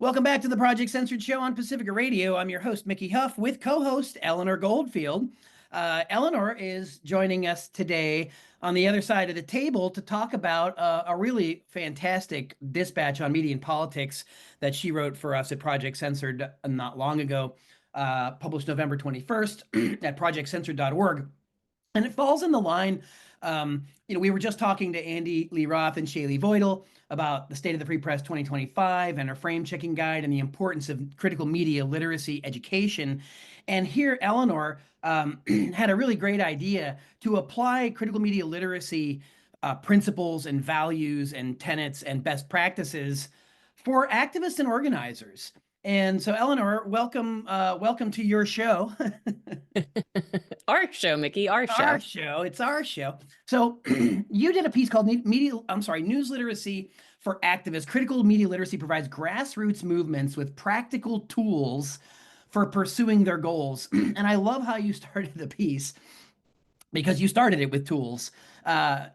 Welcome back to the Project Censored Show on Pacifica Radio. I'm your host, Mickey Huff, with co-host Eleanor Goldfield. Eleanor is joining us today on the other side of the table to talk about a really fantastic dispatch on media and politics that she wrote for us at Project Censored not long ago, published November 21st at projectcensored.org. And it falls in the line. We were just talking to Andy Lee Roth and Shaylee Voidal about the State of the Free Press 2025 and our frame checking guide and the importance of critical media literacy education. And here, Eleanor had a really great idea to apply critical media literacy principles and values and tenets and best practices for activists and organizers. And so, Eleanor, welcome to your show. Our show, Mickey, our show. Our show. It's our show. So you did a piece called News Literacy for Activists. Critical media literacy provides grassroots movements with practical tools for pursuing their goals. And I love how you started the piece because you started it with tools.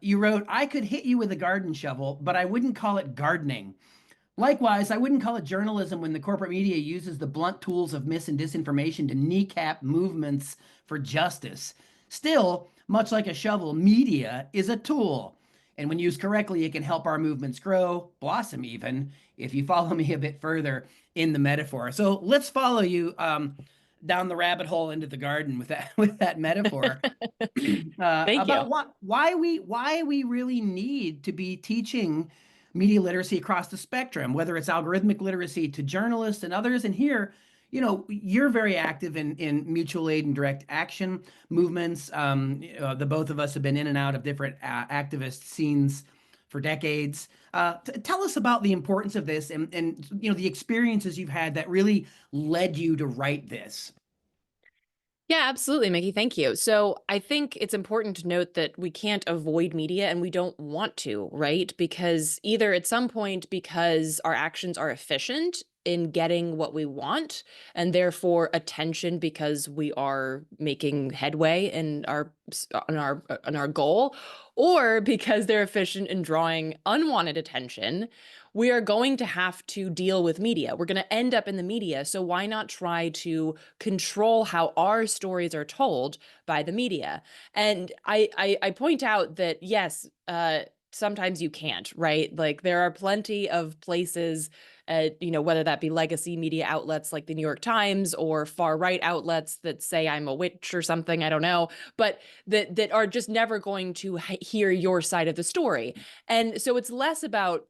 You wrote, "I could hit you with a garden shovel, but I wouldn't call it gardening. Likewise, I wouldn't call it journalism when the corporate media uses the blunt tools of mis and disinformation to kneecap movements for justice. Still, much like a shovel, media is a tool. And when used correctly, it can help our movements grow, blossom even, if you follow me a bit further in the metaphor." So let's follow you down the rabbit hole into the garden with that metaphor. Thank about you. why we really need to be teaching media literacy across the spectrum, whether it's algorithmic literacy to journalists and others. And here, you're very active in mutual aid and direct action movements. The both of us have been in and out of different activist scenes for decades. Tell us about the importance of this and the experiences you've had that really led you to write this. Yeah, absolutely, Mickey. Thank you. So I think it's important to note that we can't avoid media and we don't want to, right? Because either at some point, because our actions are efficient in getting what we want, and therefore attention because we are making headway in our goal, or because they're efficient in drawing unwanted attention, we are going to have to deal with media. We're going to end up in the media. So why not try to control how our stories are told by the media? And I point out that, yes, sometimes you can't, right? Like there are plenty of places, whether that be legacy media outlets like the New York Times or far right outlets that say I'm a witch or something, I don't know, but that are just never going to hear your side of the story. And so it's less about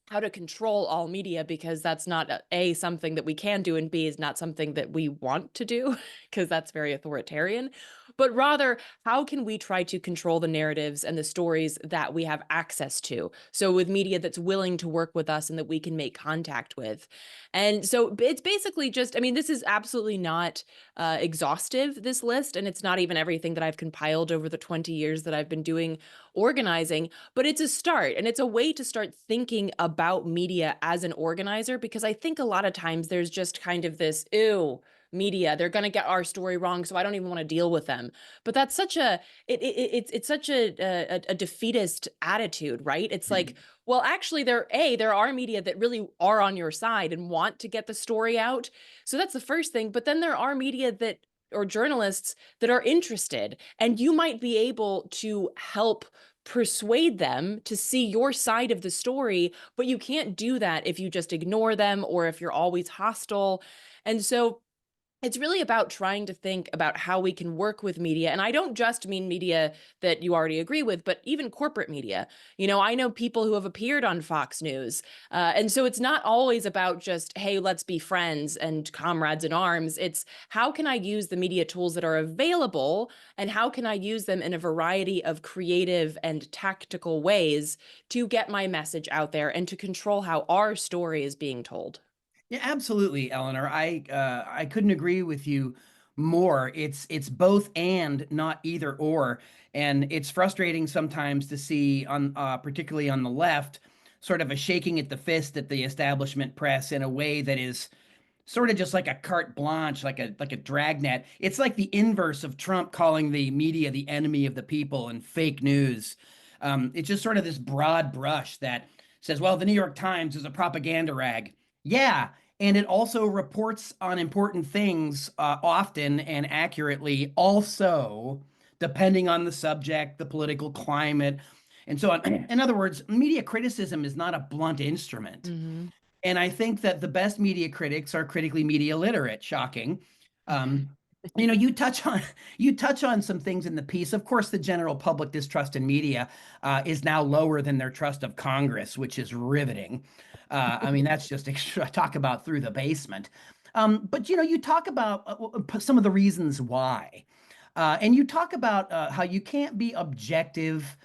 how to control all media, because that's not A, something that we can do, and B, is not something that we want to do, because that's very authoritarian. But rather, how can we try to control the narratives and the stories that we have access to? So with media that's willing to work with us and that we can make contact with. And so it's basically just, I mean, this is absolutely not exhaustive, this list, and it's not even everything that I've compiled over the 20 years that I've been doing organizing, but it's a start, and it's a way to start thinking about media as an organizer, because I think a lot of times there's just kind of this, ew, media, they're going to get our story wrong, so I don't even want to deal with them. But that's such it's such a defeatist attitude, right? It's like, well, actually there are media that really are on your side and want to get the story out. So that's the first thing. But then there are media that, or journalists that are interested, and you might be able to help persuade them to see your side of the story, but you can't do that if you just ignore them or if you're always hostile. And so it's really about trying to think about how we can work with media. And I don't just mean media that you already agree with, but even corporate media. I know people who have appeared on Fox News. And so it's not always about just, hey, let's be friends and comrades in arms. It's how can I use the media tools that are available, and how can I use them in a variety of creative and tactical ways to get my message out there and to control how our story is being told. Yeah, absolutely, Eleanor. I couldn't agree with you more. It's both and, not either or. And it's frustrating sometimes to see on particularly on the left, sort of a shaking at the fist at the establishment press in a way that is sort of just like a carte blanche, like a dragnet. It's like the inverse of Trump calling the media the enemy of the people and fake news. It's just sort of this broad brush that says, well, the New York Times is a propaganda rag. Yeah, And it also reports on important things often and accurately, also, depending on the subject, the political climate, and so on. In other words, media criticism is not a blunt instrument. Hmm. And I think that the best media critics are critically media literate. Shocking. Um, you touch on some things in the piece. Of course, the general public distrust in media is now lower than their trust of Congress, which is riveting. I mean, that's just extra, talk about through the basement. But you talk about some of the reasons why, and you talk about how you can't be objective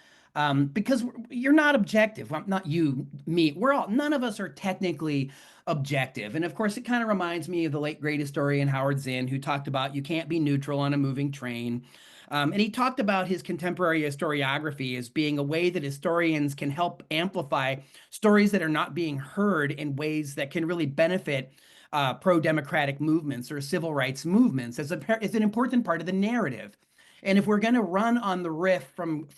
because you're not objective. Well, not you, me. None of us are technically objective. And of course, it kind of reminds me of the late great historian Howard Zinn, who talked about you can't be neutral on a moving train. And he talked about his contemporary historiography as being a way that historians can help amplify stories that are not being heard in ways that can really benefit pro-democratic movements or civil rights movements as an important part of the narrative. And if we're going to run on the riff from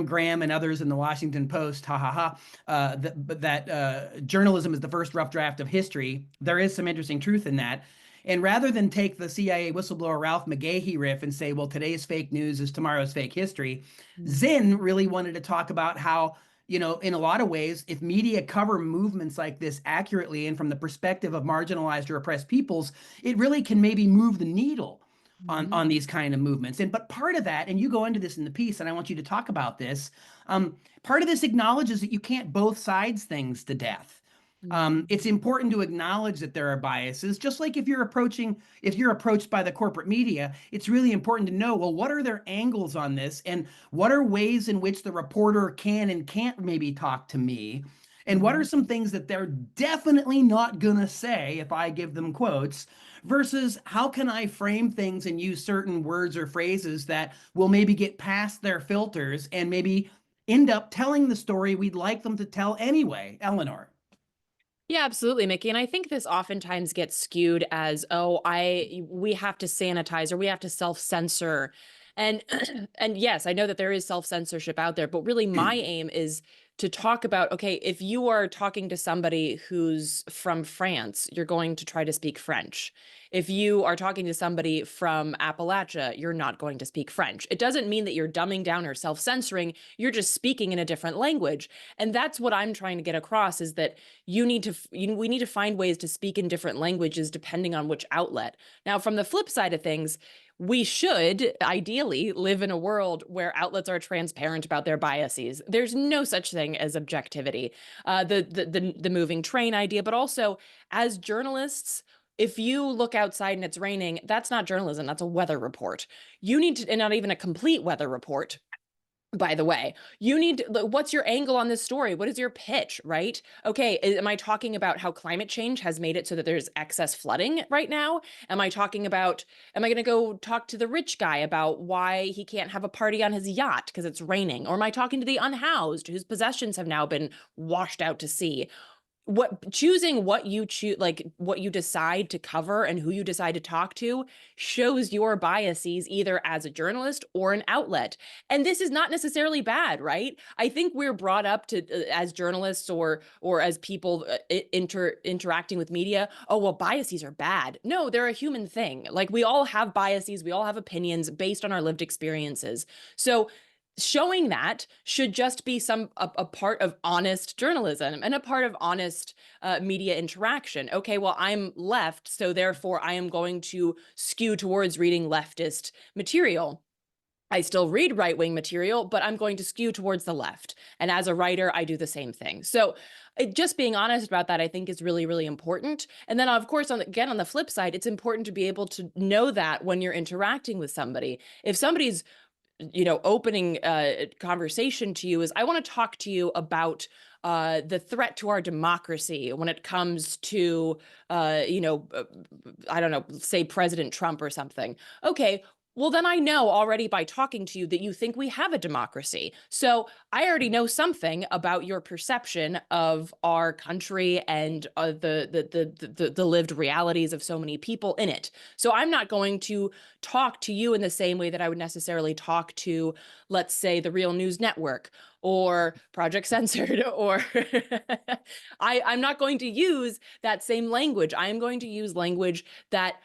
Graham and others in the Washington Post, ha ha ha, that journalism is the first rough draft of history, there is some interesting truth in that. And rather than take the CIA whistleblower Ralph McGahey riff and say, well, today's fake news is tomorrow's fake history, Zinn really wanted to talk about how, in a lot of ways, if media cover movements like this accurately and from the perspective of marginalized or oppressed peoples, it really can maybe move the needle on these kind of movements. But part of that, and you go into this in the piece, and I want you to talk about this. Part of this acknowledges that you can't both sides things to death. It's important to acknowledge that there are biases, just like if you're approached by the corporate media, it's really important to know, well, what are their angles on this, and what are ways in which the reporter can and can't maybe talk to me, and what are some things that they're definitely not gonna say if I give them quotes, versus how can I frame things and use certain words or phrases that will maybe get past their filters and maybe end up telling the story we'd like them to tell anyway. Eleanor. Yeah, absolutely, Mickey. And I think this oftentimes gets skewed as, oh, we have to sanitize or we have to self-censor. And and yes, I know that there is self-censorship out there, but really my aim is to talk about, okay, if you are talking to somebody who's from France, you're going to try to speak French. If you are talking to somebody from Appalachia, you're not going to speak French. It doesn't mean that you're dumbing down or self-censoring, you're just speaking in a different language. And that's what I'm trying to get across, is that we need to find ways to speak in different languages depending on which outlet. Now, from the flip side of things, we should ideally live in a world where outlets are transparent about their biases. There's no such thing as objectivity. The moving train idea, but also as journalists, if you look outside and it's raining, that's not journalism, that's a weather report. You need to, and not even a complete weather report, by the way. You need to, what's your angle on this story? What is your pitch, right? Okay, am I talking about how climate change has made it so that there's excess flooding right now? Am I going to go talk to the rich guy about why he can't have a party on his yacht because it's raining? Or am I talking to the unhoused whose possessions have now been washed out to sea? Choosing what you choose, like what you decide to cover and who you decide to talk to, shows your biases either as a journalist or an outlet. And this is not necessarily bad, right? I think we're brought up to as journalists or as people interacting with media, oh, well, biases are bad. No, they're a human thing. Like, we all have biases, we all have opinions based on our lived experiences. So showing that should just be a part of honest journalism and a part of honest media interaction. Okay, well, I'm left, so therefore I am going to skew towards reading leftist material. I still read right-wing material, but I'm going to skew towards the left. And as a writer, I do the same thing. So just being honest about that, I think, is really, really important. And then, of course, again, on the flip side, it's important to be able to know that when you're interacting with somebody. If somebody's opening conversation to you is, I want to talk to you about the threat to our democracy when it comes to, I don't know, say President Trump or something. Okay, Well, then I know already by talking to you that you think we have a democracy. So I already know something about your perception of our country and the lived realities of so many people in it. So I'm not going to talk to you in the same way that I would necessarily talk to, let's say, the Real News Network or Project Censored, or I'm not going to use that same language. I am going to use language that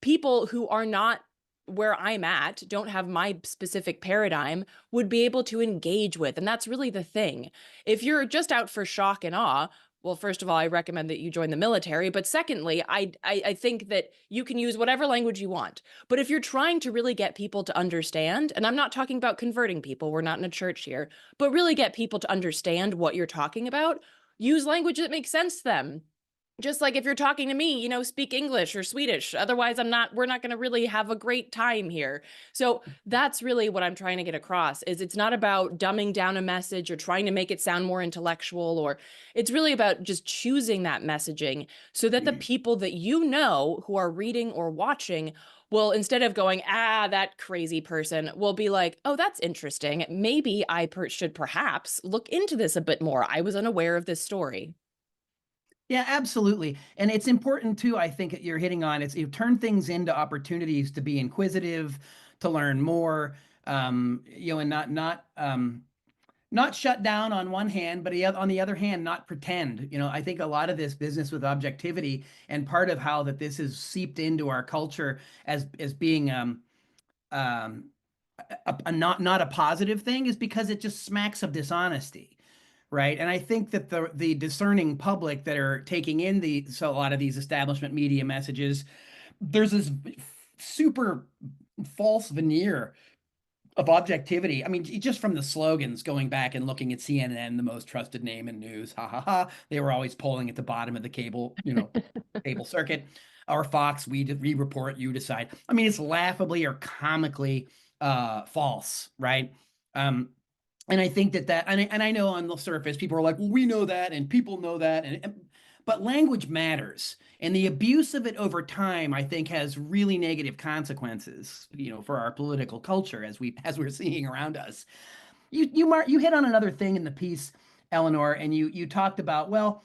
people who are not where I'm at, don't have my specific paradigm, would be able to engage with. And that's really the thing. If you're just out for shock and awe, well, first of all, I recommend that you join the military. But secondly, I think that you can use whatever language you want. But if you're trying to really get people to understand, and I'm not talking about converting people, we're not in a church here, but really get people to understand what you're talking about, use language that makes sense to them. Just like if you're talking to me, speak English or Swedish. Otherwise, we're not going to really have a great time here. So that's really what I'm trying to get across is it's not about dumbing down a message or trying to make it sound more intellectual, or it's really about just choosing that messaging so that the people that who are reading or watching will, instead of going, that crazy person, will be like, oh, that's interesting. Maybe I should perhaps look into this a bit more. I was unaware of this story. Yeah, absolutely. And it's important too, I think that you're hitting on, it's you turn things into opportunities to be inquisitive, to learn more, and not shut down on one hand, but on the other hand, not pretend. I think a lot of this business with objectivity, and part of how that this is seeped into our culture as being um, not a positive thing, is because it just smacks of dishonesty. Right. And I think that the discerning public that are taking in a lot of these establishment media messages, there's this super false veneer of objectivity. I mean, just from the slogans, going back and looking at CNN, the most trusted name in news, ha ha ha. They were always polling at the bottom of the cable circuit. Or Fox, we report, you decide. I mean, it's laughably or comically false, right? Um, and I think and I know on the surface people are like, well, we know that, and people know that, but language matters, and the abuse of it over time, I think, has really negative consequences, for our political culture as we're seeing around us. You hit on another thing in the piece, Eleanor, and you talked about, well,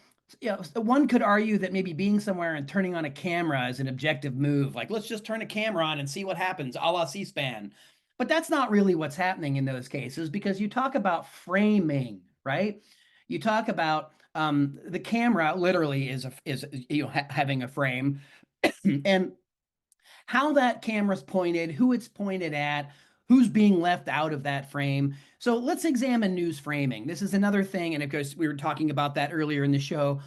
one could argue that maybe being somewhere and turning on a camera is an objective move. Like, let's just turn a camera on and see what happens, a la C-SPAN. But that's not really what's happening in those cases, because you talk about framing, right? You talk about the camera literally is having a frame, and how that camera's pointed, who it's pointed at, who's being left out of that frame. So let's examine news framing. This is another thing, and of course, we were talking about that earlier in the show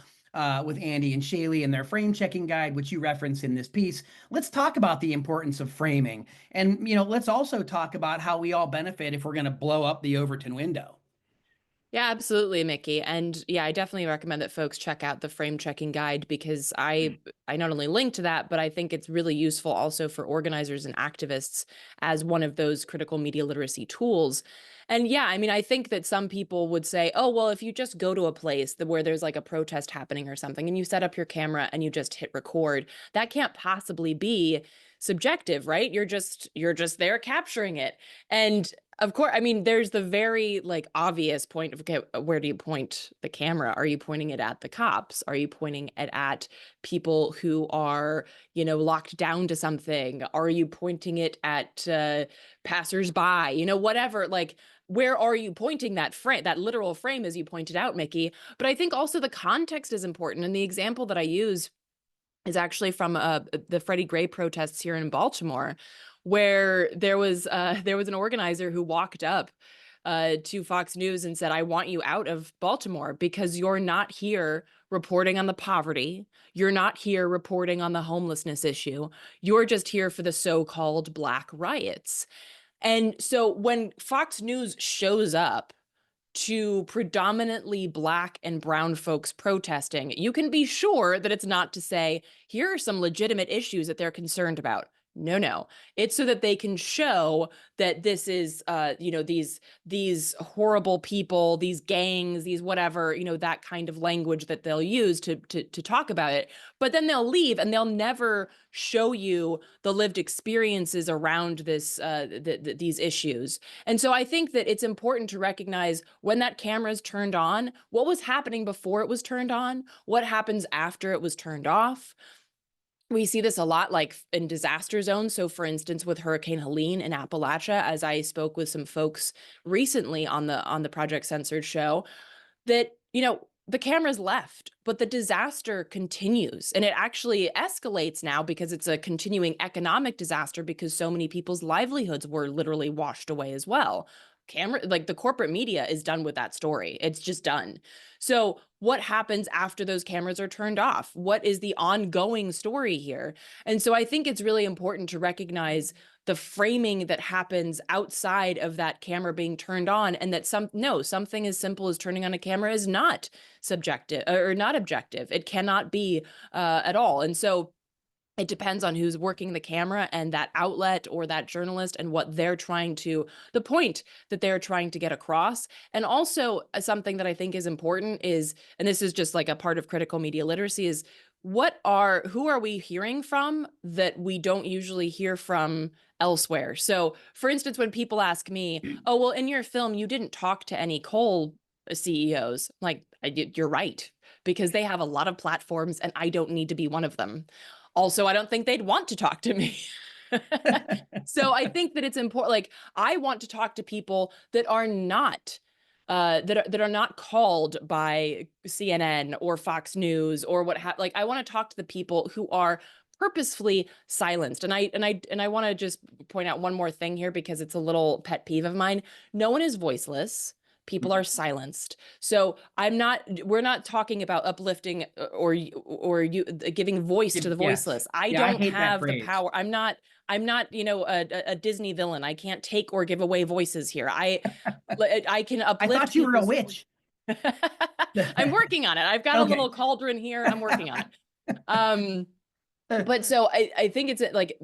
with Andy and Shaylee and their frame checking guide, which you reference in this piece. Let's talk about the importance of framing. And, let's also talk about how we all benefit if we're going to blow up the Overton window. Yeah, absolutely, Mickey. And yeah, I definitely recommend that folks check out the frame checking guide because I not only link to that, but I think it's really useful also for organizers and activists as one of those critical media literacy tools. And yeah, I mean, I think that some people would say, oh, well, if you just go to a place where there's like a protest happening or something and you set up your camera and you just hit record, that can't possibly be subjective, right? You're just there capturing it. And of course, I mean, there's the very like obvious point of, okay, where do you point the camera? Are you pointing it at the cops? Are you pointing it at people who are, locked down to something? Are you pointing it at passersby? Whatever. Like, where are you pointing that frame, that literal frame, as you pointed out, Mickey? But I think also the context is important. And the example that I use is actually from the Freddie Gray protests here in Baltimore, where there was an organizer who walked up to Fox News and said, "I want you out of Baltimore because you're not here reporting on the poverty. You're not here reporting on the homelessness issue. You're just here for the so-called Black riots." And so when Fox News shows up to predominantly Black and brown folks protesting, you can be sure that it's not to say, here are some legitimate issues that they're concerned about. No, no. It's so that they can show that this is, these horrible people, these gangs, these whatever, that kind of language that they'll use to talk about it. But then they'll leave and they'll never show you the lived experiences around this, these issues. And so I think that it's important to recognize when that camera is turned on, what was happening before it was turned on, what happens after it was turned off. We see this a lot like in disaster zones. So for instance, with Hurricane Helene in Appalachia, as I spoke with some folks recently on the Project Censored Show, that, the cameras left, but the disaster continues. And it actually escalates now because it's a continuing economic disaster because so many people's livelihoods were literally washed away as well. Like the corporate media is done with that story. It's just done. So what happens after those cameras are turned off? What is the ongoing story here? And so I think it's really important to recognize the framing that happens outside of that camera being turned on, and that something as simple as turning on a camera is not subjective or not objective. It cannot be at all. And so it depends on who's working the camera and that outlet or that journalist and what they're the point that they're trying to get across. And also something that I think is important is, and this is just like a part of critical media literacy, is who are we hearing from that we don't usually hear from elsewhere? So for instance, when people ask me, oh, well, in your film, you didn't talk to any coal CEOs, like, you're right, because they have a lot of platforms and I don't need to be one of them. Also, I don't think they'd want to talk to me. So I think that it's important. Like, I want to talk to people that are not that are not called by CNN or Fox News or like, I want to talk to the people who are purposefully silenced. And I want to just point out one more thing here because it's a little pet peeve of mine. No one is voiceless. People are silenced. So we're not talking about uplifting or you giving voice to the voiceless. I don't have the power. I'm not, a Disney villain. I can't take or give away voices here. I can uplift. I thought you were a witch. I'm working on it. I've got a little cauldron here. I'm working on it. But so I think it's like,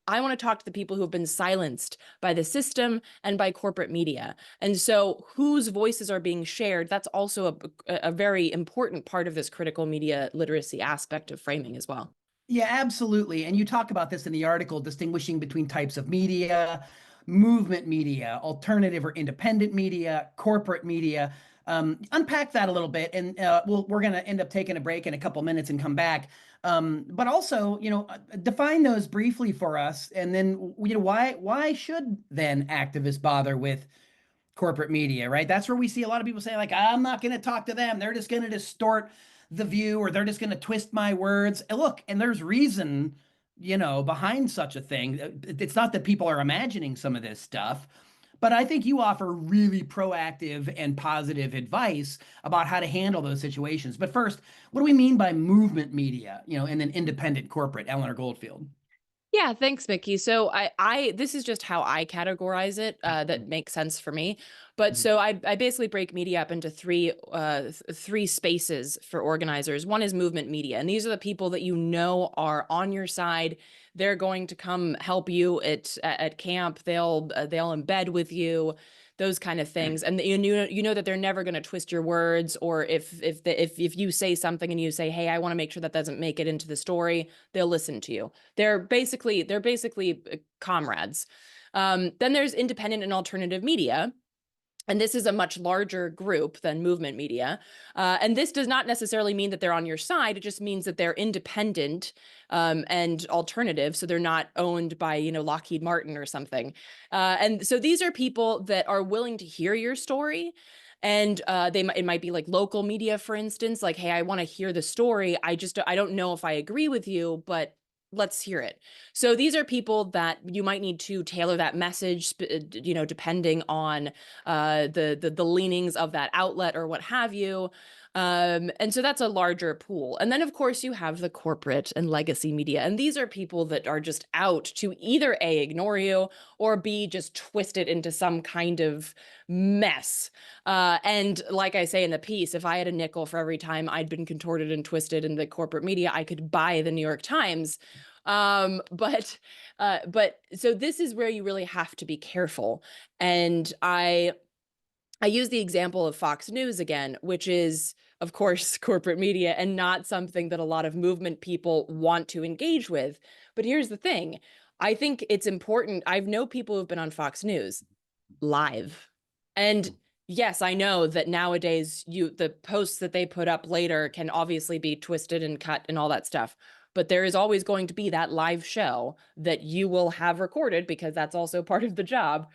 I want to talk to the people who have been silenced by the system and by corporate media. And so whose voices are being shared, that's also a very important part of this critical media literacy aspect of framing as well. Yeah, absolutely. And you talk about this in the article, distinguishing between types of media, movement media, alternative or independent media, corporate media. Unpack that a little bit, and we're going to end up taking a break in a couple minutes and come back. But also, define those briefly for us, and then why should then activists bother with corporate media, right? That's where we see a lot of people say, like, I'm not going to talk to them. They're just going to distort the view, or they're just going to twist my words. And look, and there's reason, behind such a thing. It's not that people are imagining some of this stuff, but I think you offer really proactive and positive advice about how to handle those situations. But first, what do we mean by movement media, and then independent corporate, Eleanor Goldfield? Yeah, thanks, Mickey. So this is just how I categorize it. That makes sense for me. But so I basically break media up into three spaces for organizers. One is movement media, and these are the people that are on your side. They're going to come help you at camp. They'll embed with you, those kind of things. And you know that they're never going to twist your words, or if you say something and you say, hey, I want to make sure that doesn't make it into the story, they'll listen to you. They're basically comrades. Then there's independent and alternative media. And this is a much larger group than movement media. And this does not necessarily mean that they're on your side. It just means that they're independent and alternative. So they're not owned by, Lockheed Martin or something. And so these are people that are willing to hear your story. And it might be like local media, for instance, like, hey, I want to hear the story. I don't know if I agree with you, but let's hear it. So these are people that you might need to tailor that message, depending on the leanings of that outlet or what have you. And so that's a larger pool. And then, of course, you have the corporate and legacy media. And these are people that are just out to either A, ignore you, or B, just twist it into some kind of mess. And like I say in the piece, if I had a nickel for every time I'd been contorted and twisted in the corporate media, I could buy the New York Times. But so this is where you really have to be careful. And I use the example of Fox News again, which is, of course, corporate media and not something that a lot of movement people want to engage with. But here's the thing. I think it's important. I've known people who've been on Fox News live. And yes, I know that nowadays the posts that they put up later can obviously be twisted and cut and all that stuff. But there is always going to be that live show that you will have recorded, because that's also part of the job,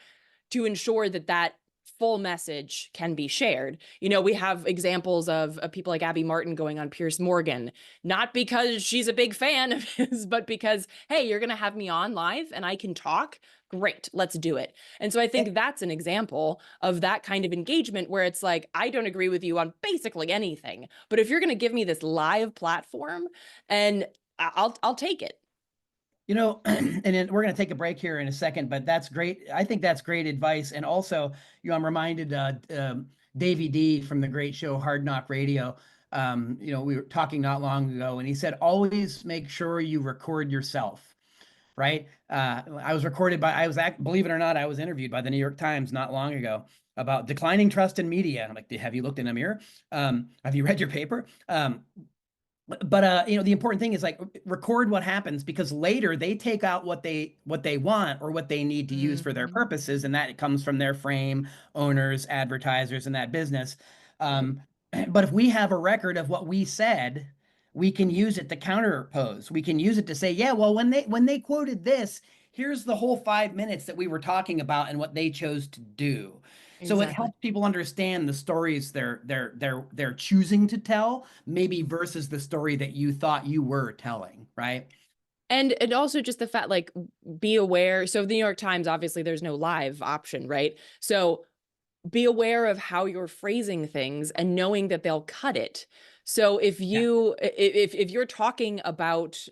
to ensure that that full message can be shared. You know, we have examples of people like Abby Martin going on Piers Morgan, not because she's a big fan of his, but because, hey, you're going to have me on live and I can talk. Great, let's do it. And so I think that's an example of that kind of engagement where it's like, I don't agree with you on basically anything, but if you're going to give me this live platform, and I'll take it. You know, and then we're going to take a break here in a second, but that's great. I think that's great advice. And also, you know, I'm reminded Davey D from the great show Hard Knock Radio. You know, we were talking not long ago, and he said, always make sure you record yourself, right? I was recorded by, believe it or not, I was interviewed by the New York Times not long ago about declining trust in media. I'm like, have you looked in a mirror? Have you read your paper? But you know, the important thing is like record what happens, because later they take out what they want or what they need to use for their purposes, and that comes from their frame, owners, advertisers, and that business. But if we have a record of what we said, we can use it to counterpose. We can use it to say, yeah, well, when they quoted this, here's the whole 5 minutes that we were talking about and what they chose to do. So it Exactly. helps people understand the stories they're choosing to tell, maybe versus the story that you thought you were telling, right? And also just the fact, like, be aware. So the New York Times, obviously there's no live option, right? So be aware of how you're phrasing things and knowing that they'll cut it. So if Yeah. if you're talking about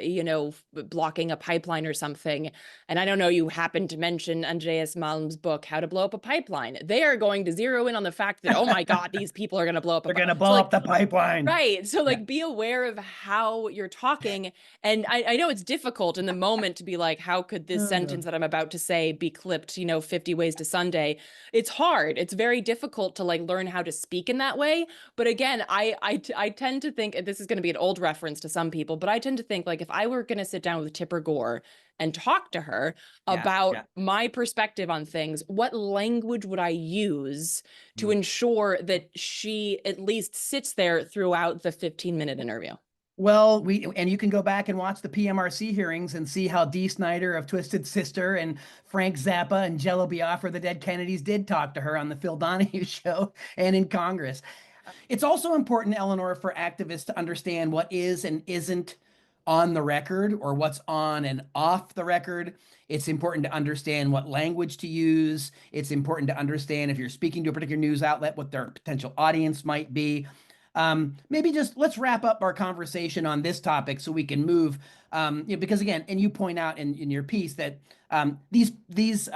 you know, blocking a pipeline or something, and I don't know, you happen to mention Andreas Malm's book How to Blow Up a Pipeline, they are going to zero in on the fact that, oh my God, these people are going to blow up a They're pipeline. gonna So blow like, up the pipeline. right. So Yeah. like, be aware of how you're talking. And I know it's difficult in the moment to be like, how could this sentence that I'm about to say be clipped, you know, 50 ways to Sunday? It's hard. It's very difficult to like learn how to speak in that way. But again, I tend to think, and this is going to be an old reference to some people, but I tend to think like, if I were going to sit down with Tipper Gore and talk to her Yeah. about Yeah. my perspective on things, what language would I use to ensure that she at least sits there throughout the 15-minute interview? Well, and you can go back and watch the PMRC hearings and see how Dee Snider of Twisted Sister and Frank Zappa and Jello Biafra, the dead Kennedys, did talk to her on the Phil Donahue show and in Congress. It's also important, Eleanor, for activists to understand what is and isn't on the record or what's on and off the record. It's important to understand what language to use. It's important to understand, if you're speaking to a particular news outlet, what their potential audience might be. Maybe just let's wrap up our conversation on this topic so we can move, you know, because again, and you point out in your piece that these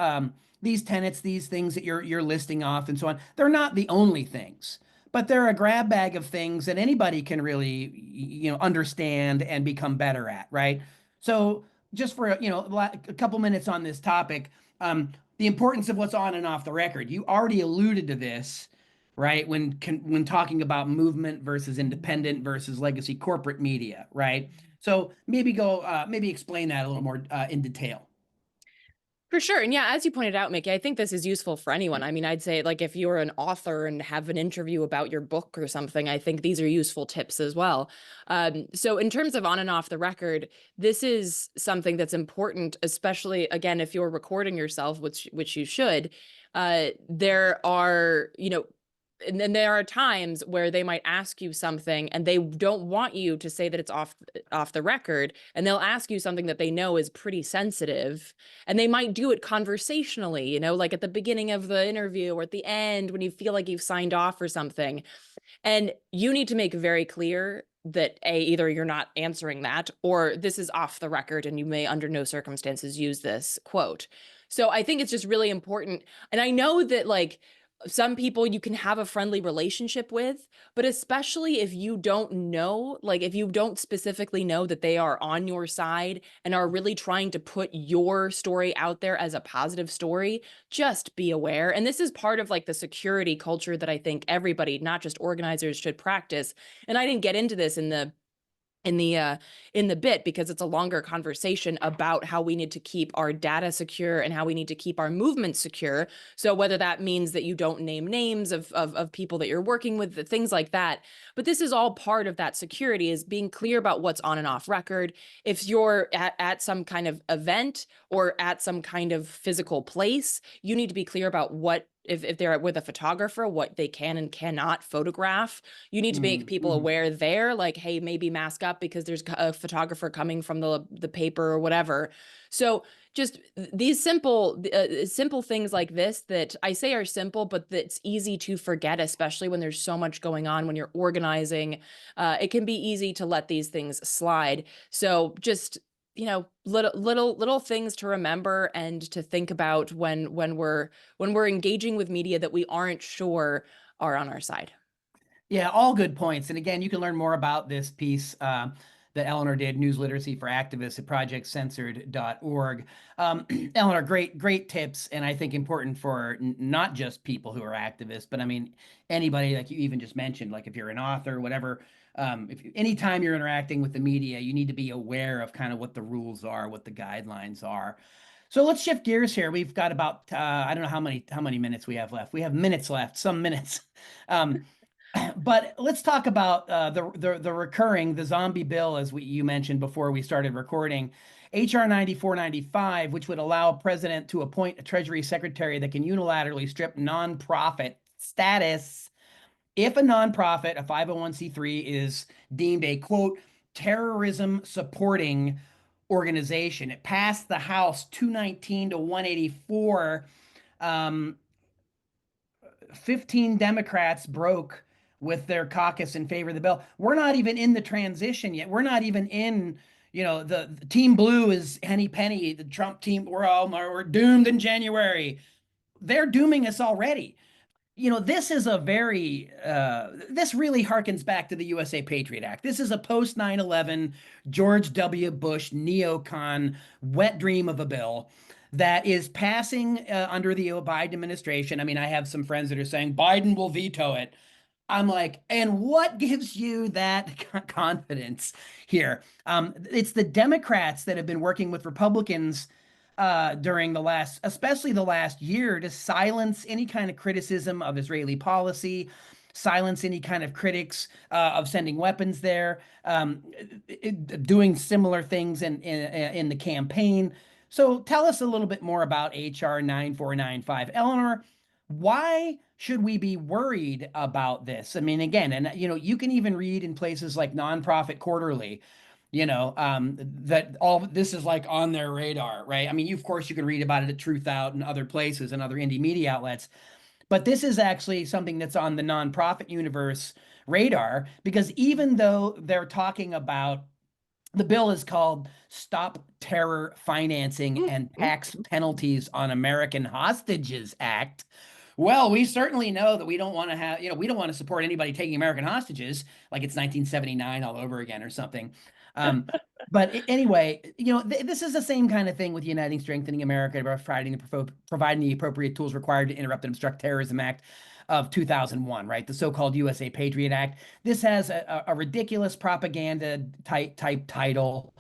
tenets, these things that you're listing off and so on, they're not the only things, but they're a grab bag of things that anybody can really, you know, understand and become better at, right? So just for, you know, a couple minutes on this topic, the importance of what's on and off the record. You already alluded to this, right? When talking about movement versus independent versus legacy corporate media, right? So maybe explain that a little more in detail. For sure. And yeah, as you pointed out, Mickey, I think this is useful for anyone. I mean, I'd say, like, if you're an author and have an interview about your book or something, I think these are useful tips as well. So in terms of on and off the record, this is something that's important, especially, again, if you're recording yourself, which you should. There are, you know, and then there are times where they might ask you something and they don't want you to say that it's off the record, and they'll ask you something that they know is pretty sensitive, and they might do it conversationally, you know, like at the beginning of the interview or at the end when you feel like you've signed off or something. And you need to make very clear that either you're not answering that, or this is off the record and you may under no circumstances use this quote. So I think it's just really important. And I know that, like, some people you can have a friendly relationship with, but especially if you don't know, like if you don't specifically know that they are on your side and are really trying to put your story out there as a positive story, just be aware. And this is part of like the security culture that I think everybody, not just organizers, should practice. And I didn't get into this in the uh in the bit because it's a longer conversation about how we need to keep our data secure and how we need to keep our movement secure. So whether that means that you don't name names of people that you're working with, things like that, but this is all part of that security, is being clear about what's on and off record. If you're at some kind of event or at some kind of physical place, you need to be clear about what, if they're with a photographer, what they can and cannot photograph. You need to make people Mm-hmm. aware there, like, hey, maybe mask up because there's a photographer coming from the paper or whatever. So just these simple things like this that I say are simple, but that's easy to forget, especially when there's so much going on when you're organizing. It can be easy to let these things slide. So just, you know, little things to remember and to think about when we're engaging with media that we aren't sure are on our side. Yeah, all good points. And again, you can learn more about this piece that Eleanor did, News Literacy for Activists, at projectcensored.org. Eleanor, great tips, and I think important for not just people who are activists, but I mean anybody, like you even just mentioned, like if you're an author, whatever. Anytime you're interacting with the media, you need to be aware of kind of what the rules are, what the guidelines are. So let's shift gears here. We've got about I don't know how many minutes we have left. We have minutes left, some minutes. Um, but let's talk about the zombie bill, as you mentioned before we started recording, HR 9495, which would allow a president to appoint a Treasury Secretary that can unilaterally strip nonprofit status if a nonprofit, a 501c3, is deemed a quote terrorism supporting organization. It passed the House 219 to 184. Um, 15 Democrats broke with their caucus in favor of the bill. We're not even in the transition yet. We're not even in, the Team Blue is Henny Penny, the Trump team. We're doomed in January. They're dooming us already. This is this really harkens back to the USA Patriot Act. This is a post 9/11 George W. Bush neocon wet dream of a bill that is passing under the Biden administration. I mean, I have some friends that are saying Biden will veto it. I'm like, and what gives you that confidence here? It's the Democrats that have been working with Republicans during especially the last year, to silence any kind of criticism of Israeli policy, silence any kind of critics of sending weapons there, doing similar things in the campaign. So tell us a little bit more about HR 9495. Eleanor, why should we be worried about this? I mean, again, and you can even read in places like Nonprofit Quarterly, that all this is like on their radar, right? I mean, of course, you can read about it at Truth Out and other places and other indie media outlets, but this is actually something that's on the nonprofit universe radar, because even though they're talking about, the bill is called Stop Terror Financing and Tax Penalties on American Hostages Act. Well, we certainly know that we don't want to have, we don't want to support anybody taking American hostages like it's 1979 all over again or something. Um, but anyway, this is the same kind of thing with Uniting, Strengthening America, providing the appropriate tools required to interrupt and obstruct terrorism act of 2001, right? The so-called USA Patriot Act. This has a ridiculous propaganda type title.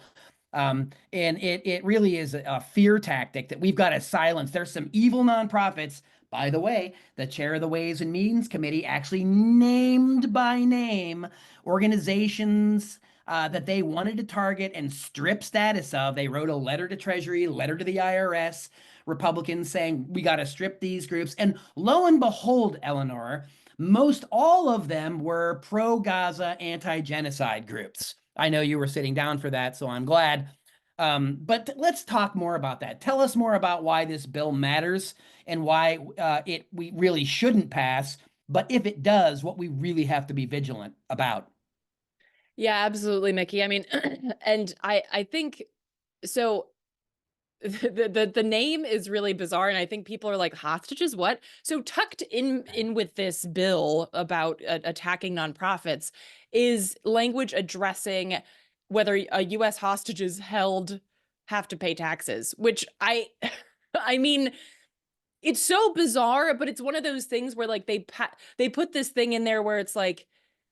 And it really is a fear tactic that we've got to silence. There's some evil nonprofits. By the way, the chair of the Ways and Means Committee actually named by name organizations that they wanted to target and strip status of. They wrote a letter to Treasury, letter to the IRS, Republicans saying, we got to strip these groups. And lo and behold, Eleanor, most all of them were pro-Gaza anti-genocide groups. I know you were sitting down for that, so I'm glad. But let's talk more about that. Tell us more about why this bill matters and why we really shouldn't pass. But if it does, what we really have to be vigilant about. Yeah, absolutely, Mickey. I mean, and I think so. the name is really bizarre, and I think people are like, hostages, what? So tucked in with this bill about attacking nonprofits is language addressing whether U.S. hostages held have to pay taxes, which I mean, it's so bizarre, but it's one of those things where like they put this thing in there where it's like,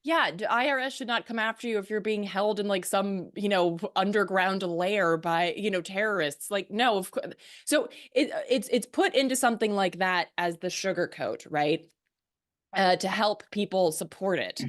yeah, IRS should not come after you if you're being held in like some, underground lair by, terrorists. Like, no, of course. So it's put into something like that as the sugarcoat, right? To help people support it.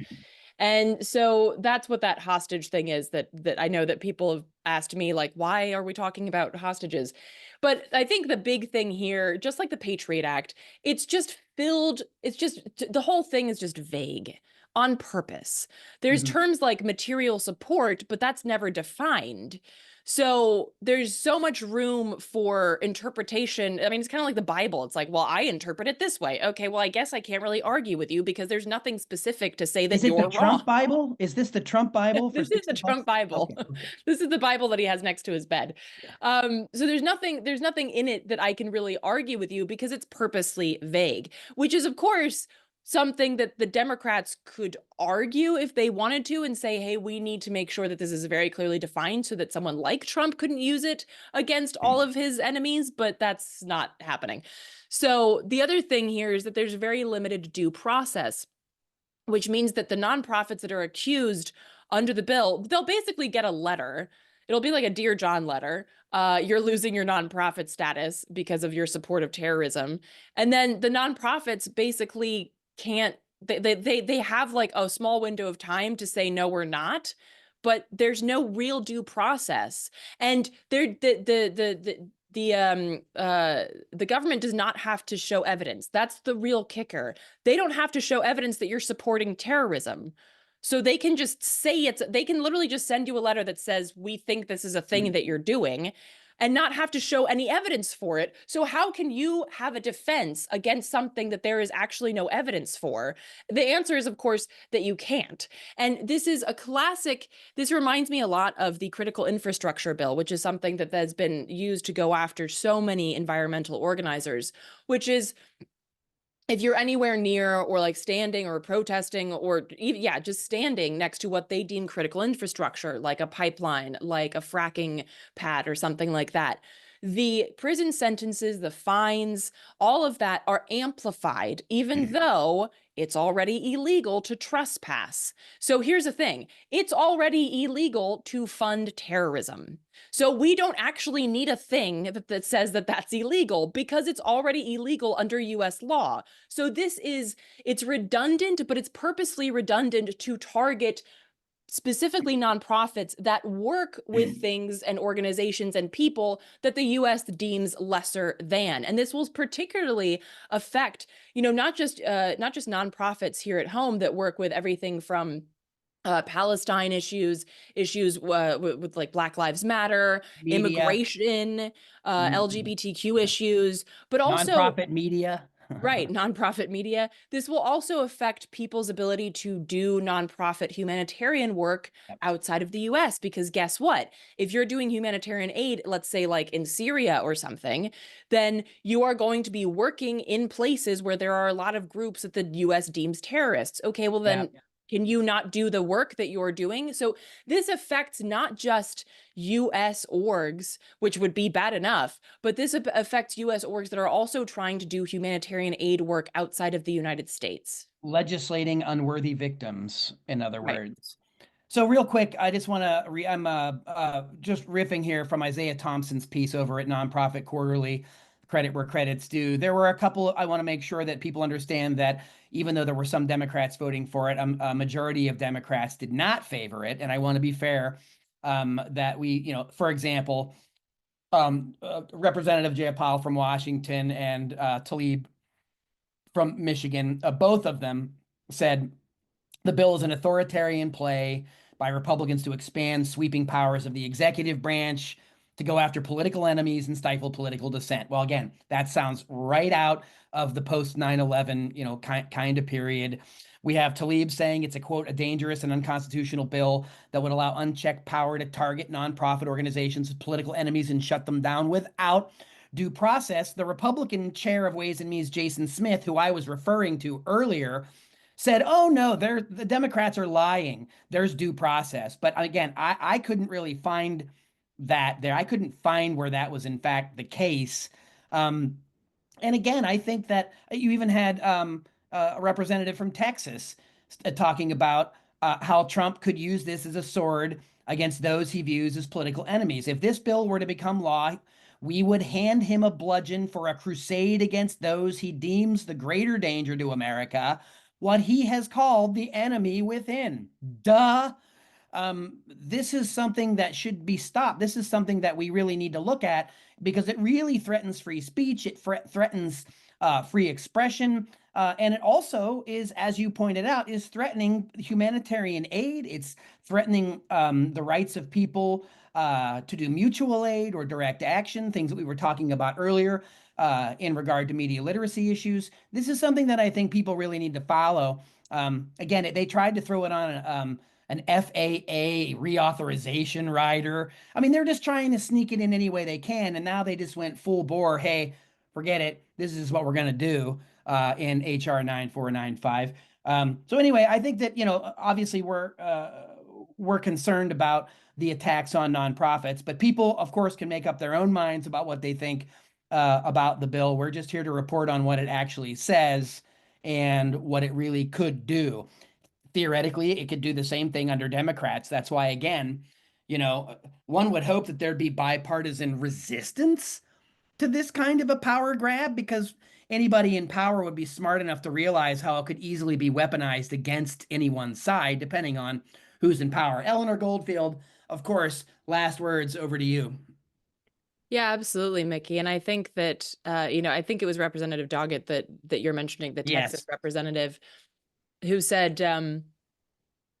And so that's what that hostage thing is that I know that people have asked me, like, why are we talking about hostages? But I think the big thing here, just like the Patriot Act, it's just the whole thing is just vague on purpose. There's Mhm. terms like material support, but that's never defined. So there's so much room for interpretation. I mean, it's kind of like the Bible. It's like, well, I interpret it this way. Okay, well, I guess I can't really argue with you because there's nothing specific to say Is that it the you're wrong. Trump Bible? Is this the Trump Bible for This is the 60 Trump bucks? Bible. Okay, okay. This is the Bible that he has next to his bed. Yeah. So there's nothing in it that I can really argue with you because it's purposely vague, which is, of course, something that the Democrats could argue if they wanted to and say, hey, we need to make sure that this is very clearly defined so that someone like Trump couldn't use it against all of his enemies, but that's not happening. So the other thing here is that there's very limited due process, which means that the nonprofits that are accused under the bill, they'll basically get a letter. It'll be like a Dear John letter. You're losing your nonprofit status because of your support of terrorism. And then the nonprofits basically can't, they have like a small window of time to say, no, we're not. But there's no real due process. And the government does not have to show evidence. That's the real kicker. They don't have to show evidence that you're supporting terrorism. So they can just say they can literally just send you a letter that says, we think this is a thing that you're doing, and not have to show any evidence for it. So how can you have a defense against something that there is actually no evidence for? The answer is, of course, that you can't. And this is a classic. This reminds me a lot of the critical infrastructure bill, which is something that has been used to go after so many environmental organizers, which is, if you're anywhere near or like standing or protesting or even, yeah, just standing next to what they deem critical infrastructure, like a pipeline, like a fracking pad or something like that, the prison sentences, the fines, all of that are amplified, even though it's already illegal to trespass. So here's the thing. It's already illegal to fund terrorism. So we don't actually need a thing that says that that's illegal because it's already illegal under US law. So it's redundant, but it's purposely redundant to target specifically nonprofits that work with things and organizations and people that the US deems lesser than. And this will particularly affect, not just nonprofits here at home that work with everything from Palestine issues with like Black Lives Matter, Media, immigration, mhm, LGBTQ yeah. issues, but also, Nonprofit media. right, nonprofit media. This will also affect people's ability to do nonprofit humanitarian work Yep. outside of the US, because guess what? If you're doing humanitarian aid, let's say like in Syria or something, then you are going to be working in places where there are a lot of groups that the US deems terrorists. Okay, well Yeah. then, can you not do the work that you're doing? So this affects not just US orgs, which would be bad enough, but this affects US orgs that are also trying to do humanitarian aid work outside of the United States. Legislating unworthy victims, in other Right. words. So real quick, I just want to I'm just riffing here from Isaiah Thompson's piece over at Nonprofit Quarterly, credit where credit's due. There were a couple, I want to make sure that people understand that even though there were some Democrats voting for it, a majority of Democrats did not favor it. And I want to be fair, that we, for example, Representative Jayapal from Washington and Tlaib from Michigan, both of them said the bill is an authoritarian play by Republicans to expand sweeping powers of the executive branch to go after political enemies and stifle political dissent. Well, again, that sounds right out of the post 9/11, kind of period. We have Tlaib saying it's a quote, a dangerous and unconstitutional bill that would allow unchecked power to target nonprofit organizations as political enemies and shut them down without due process. The Republican chair of Ways and Means, Jason Smith, who I was referring to earlier, said, "Oh no, the Democrats are lying. There's due process." But again, I couldn't really find that there. I couldn't find where that was in fact the case. Um, and again, I think that you even had a representative from Texas talking about how Trump could use this as a sword against those he views as political enemies. If this bill were to become law, we would hand him a bludgeon for a crusade against those he deems the greater danger to America, what he has called the enemy within. Duh. This is something that should be stopped. This is something that we really need to look at because it really threatens free speech. It threatens free expression. And it also is, as you pointed out, is threatening humanitarian aid. It's threatening the rights of people to do mutual aid or direct action, things that we were talking about earlier in regard to media literacy issues. This is something that I think people really need to follow. Again, they tried to throw it on an FAA reauthorization rider. I mean, they're just trying to sneak it in any way they can. And now they just went full bore. Hey, forget it. This is what we're going to do in HR 9495. So anyway, I think that, obviously we're concerned about the attacks on nonprofits, but people, of course, can make up their own minds about what they think about the bill. We're just here to report on what it actually says and what it really could do. Theoretically, it could do the same thing under Democrats. That's why, again, one would hope that there'd be bipartisan resistance to this kind of a power grab because anybody in power would be smart enough to realize how it could easily be weaponized against anyone's side, depending on who's in power. Eleanor Goldfield, of course, last words, over to you. Yeah, absolutely, Mickey. And I think that, I think it was Representative Doggett that you're mentioning, the Texas Yes. representative, who said,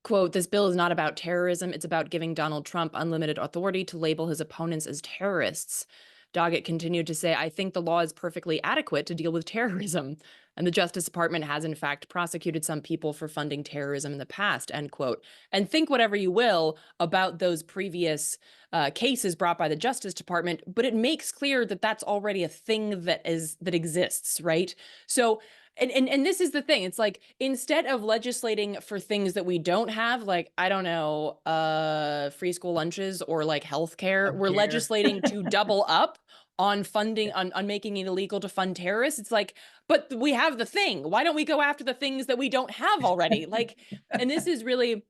quote, "This bill is not about terrorism. It's about giving Donald Trump unlimited authority to label his opponents as terrorists." Doggett continued to say, "I think the law is perfectly adequate to deal with terrorism. And the Justice Department has, in fact, prosecuted some people for funding terrorism in the past," end quote. And think whatever you will about those previous cases brought by the Justice Department, but it makes clear that that's already a thing that exists, right? So and this is the thing. It's like, instead of legislating for things that we don't have, like, I don't know, free school lunches or like healthcare, we're legislating to double up on funding, on making it illegal to fund terrorists. It's like, but we have the thing. Why don't we go after the things that we don't have already? Like, and this is really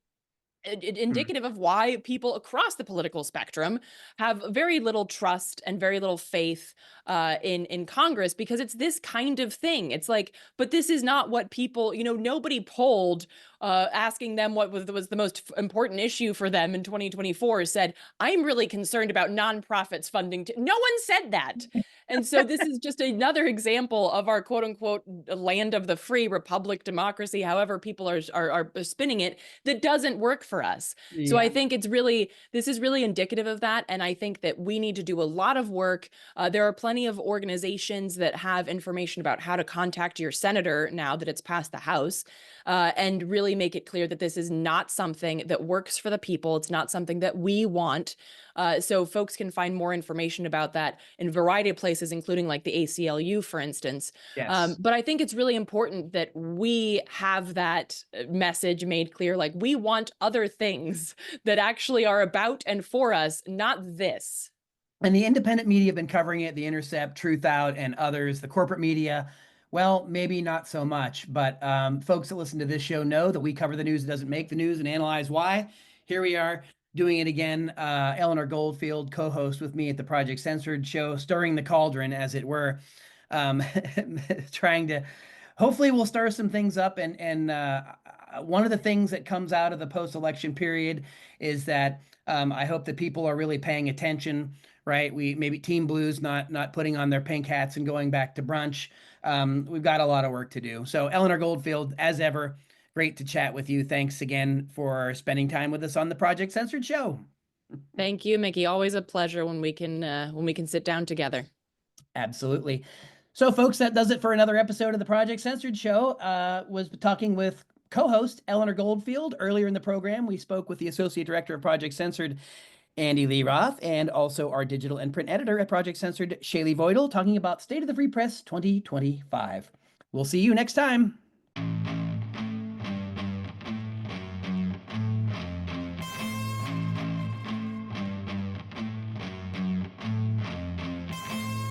indicative of why people across the political spectrum have very little trust and very little faith in Congress, because it's this kind of thing. It's like, but this is not what people, nobody polled asking them what was the most important issue for them in 2024 said, "I'm really concerned about nonprofits funding." No one said that. And so this is just another example of our quote unquote land of the free, republic, democracy, however people are spinning it, that doesn't work for us. So I think this is really indicative of that. And I think that we need to do a lot of work. There are plenty of organizations that have information about how to contact your senator now that it's passed the House, and really make it clear that this is not something that works for the people. It's not something that we want. So folks can find more information about that in a variety of places, including like the ACLU, for instance. Yes. But I think it's really important that we have that message made clear. Like, we want other things that actually are about and for us, not this. And the independent media have been covering it, The Intercept, Truth Out, and others. The corporate media, well, maybe not so much, but folks that listen to this show know that we cover the news that doesn't make the news and analyze why. Here we are doing it again. Eleanor Goldfield, co-host with me at the Project Censored Show, stirring the cauldron, as it were, trying to, hopefully we'll stir some things up. And one of the things that comes out of the post-election period is that I hope that people are really paying attention, right? We maybe Team Blues not putting on their pink hats and going back to brunch. We've got a lot of work to do. So Eleanor Goldfield, as ever, great to chat with you. Thanks again for spending time with us on the Project Censored Show. Thank you, Mickey. Always a pleasure when we can sit down together. Absolutely. So, folks, that does it for another episode of the Project Censored Show. Was talking with co-host Eleanor Goldfield. Earlier in the program, we spoke with the Associate Director of Project Censored, Andy Lee Roth, and also our digital and print editor at Project Censored, Shaylee Voidal, talking about State of the Free Press 2025. We'll see you next time.